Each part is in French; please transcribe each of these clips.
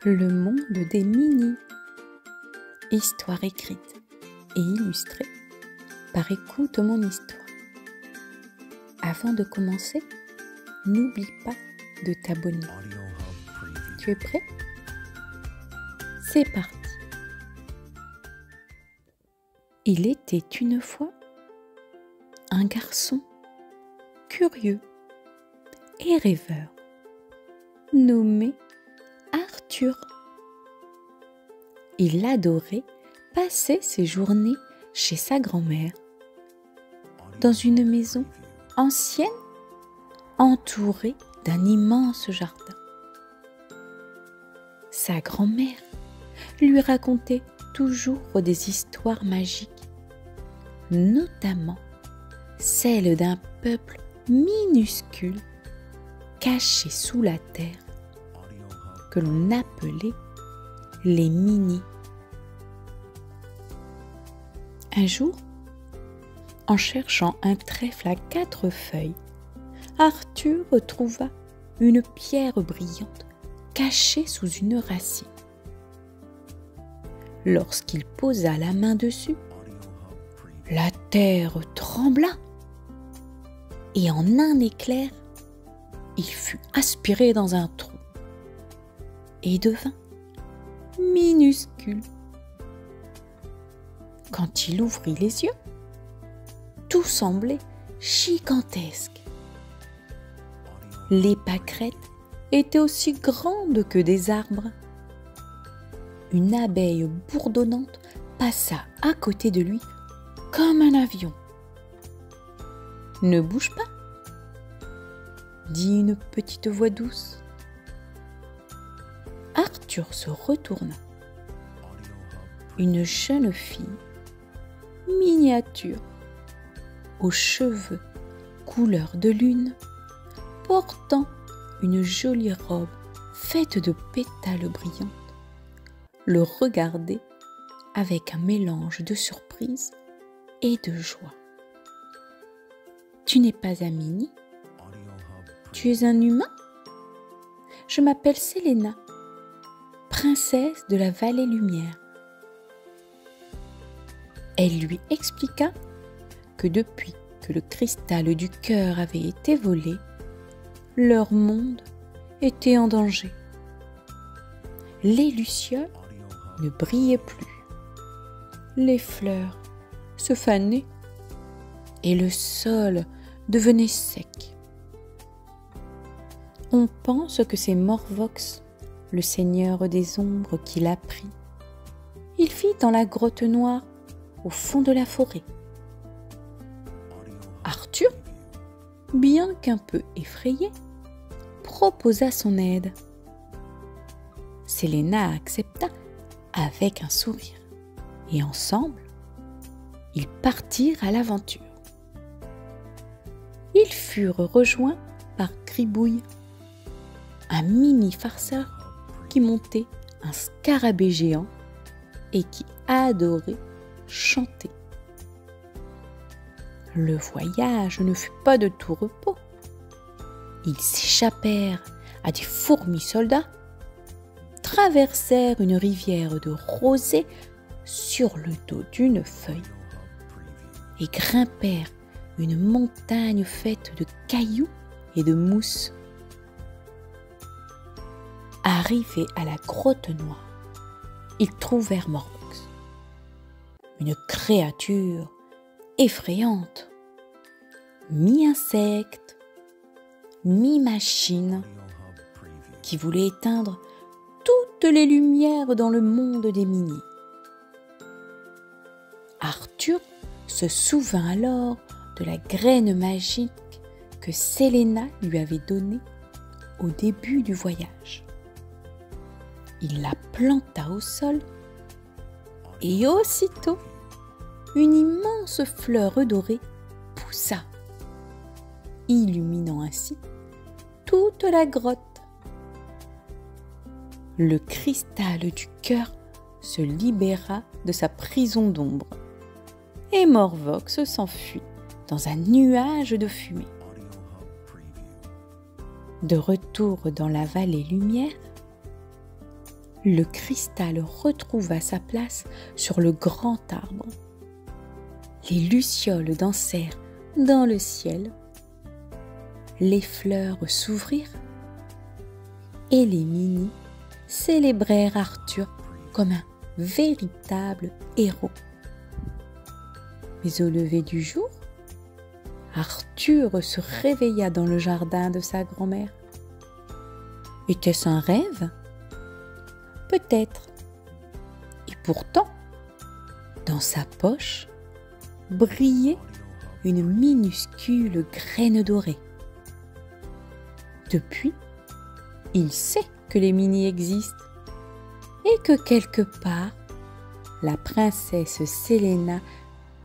Le monde des Mini. Histoire écrite et illustrée par Écoute mon histoire. Avant de commencer, n'oublie pas de t'abonner. Tu es prêt? C'est parti. Il était une fois un garçon curieux et rêveur nommé Arthur. Il adorait passer ses journées chez sa grand-mère, dans une maison ancienne entourée d'un immense jardin. Sa grand-mère lui racontait toujours des histoires magiques, notamment celle d'un peuple minuscule caché sous la terre que l'on appelait les Mini. Un jour, en cherchant un trèfle à 4 feuilles, Arthur trouva une pierre brillante cachée sous une racine. Lorsqu'il posa la main dessus, la terre trembla et en un éclair, il fut aspiré dans un trou et devint minuscule. Quand il ouvrit les yeux, tout semblait gigantesque. Les pâquerettes étaient aussi grandes que des arbres. Une abeille bourdonnante passa à côté de lui comme un avion. « Ne bouge pas !» dit une petite voix douce. Arthur se retourna. Une jeune fille, miniature, aux cheveux couleur de lune, portant une jolie robe faite de pétales brillants, le regardait avec un mélange de surprise et de joie. « Tu n'es pas un Mini? Tu es un humain? Je m'appelle Selena, princesse de la vallée lumière. » Elle lui expliqua que depuis que le cristal du cœur avait été volé, leur monde était en danger. Les lucioles ne brillaient plus, les fleurs se fanaient et le sol devenait sec. On pense que c'est Morvox, le seigneur des ombres, qui l'a pris. Il vit dans la grotte noire au fond de la forêt. Arthur, bien qu'un peu effrayé, proposa son aide. Selena accepta avec un sourire et ensemble, ils partirent à l'aventure. Ils furent rejoints par Gribouille, un mini farceur qui montait un scarabée géant et qui adorait chanter. Le voyage ne fut pas de tout repos. Ils s'échappèrent à des fourmis soldats, traversèrent une rivière de rosée sur le dos d'une feuille et grimpèrent une montagne faite de cailloux et de mousse. Arrivés à la grotte noire, ils trouvèrent Morvox, une créature effrayante, mi-insecte, mi-machine, qui voulait éteindre toutes les lumières dans le monde des Mini. Arthur se souvint alors de la graine magique que Selena lui avait donnée au début du voyage. Il la planta au sol et aussitôt, une immense fleur dorée poussa, illuminant ainsi toute la grotte. Le cristal du cœur se libéra de sa prison d'ombre et Morvox s'enfuit dans un nuage de fumée. De retour dans la vallée lumière, le cristal retrouva sa place sur le grand arbre. Les lucioles dansèrent dans le ciel, les fleurs s'ouvrirent et les Minis célébrèrent Arthur comme un véritable héros. Mais au lever du jour, Arthur se réveilla dans le jardin de sa grand-mère. Était-ce un rêve? Peut-être. Et pourtant, dans sa poche, brillait une minuscule graine dorée. Depuis, il sait que les Minis existent et que quelque part, la princesse Selena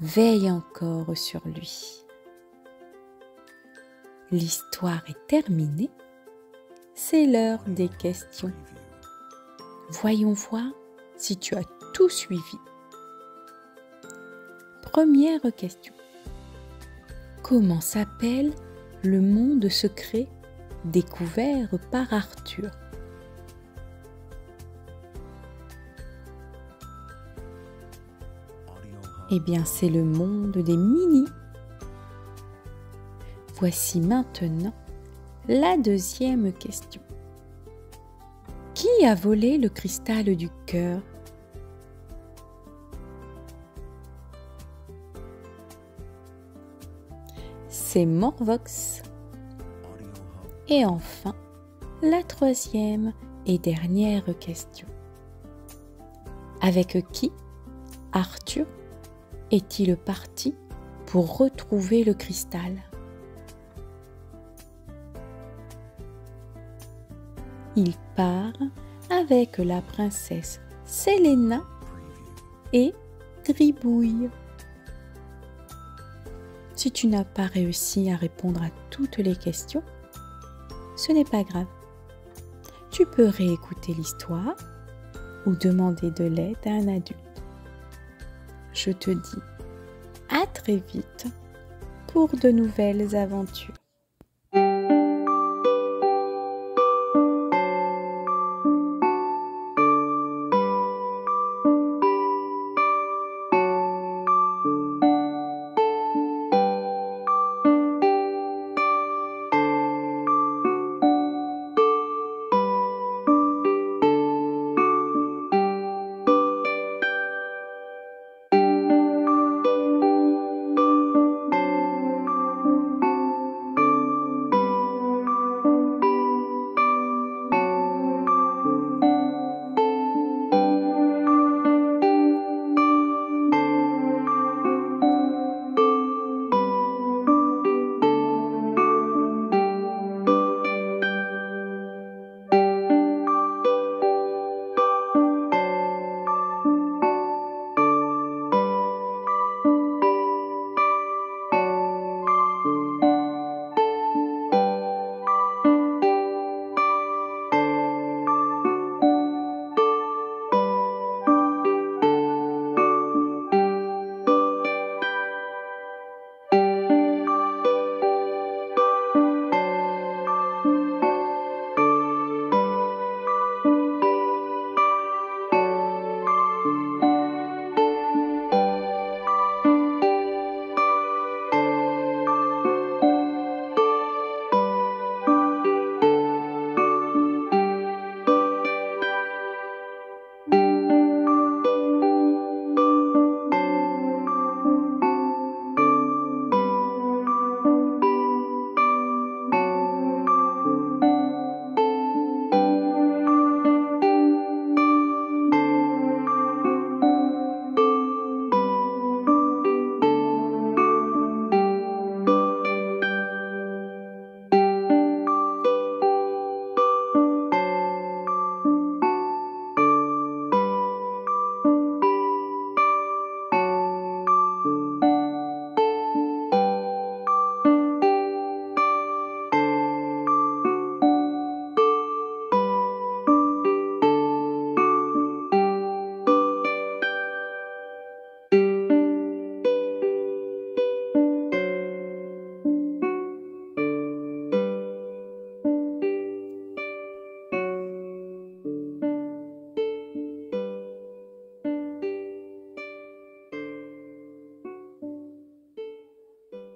veille encore sur lui. L'histoire est terminée, c'est l'heure des questions. Voyons voir si tu as tout suivi. Première question. Comment s'appelle le monde secret découvert par Arthur? Eh bien, c'est le monde des Minis. Voici maintenant la deuxième question. Qui a volé le cristal du cœur? C'est Morvox. Et enfin, la troisième et dernière question. Avec qui Arthur est-il parti pour retrouver le cristal? Il part avec la princesse Selena et Gribouille. Si tu n'as pas réussi à répondre à toutes les questions, ce n'est pas grave. Tu peux réécouter l'histoire ou demander de l'aide à un adulte. Je te dis à très vite pour de nouvelles aventures.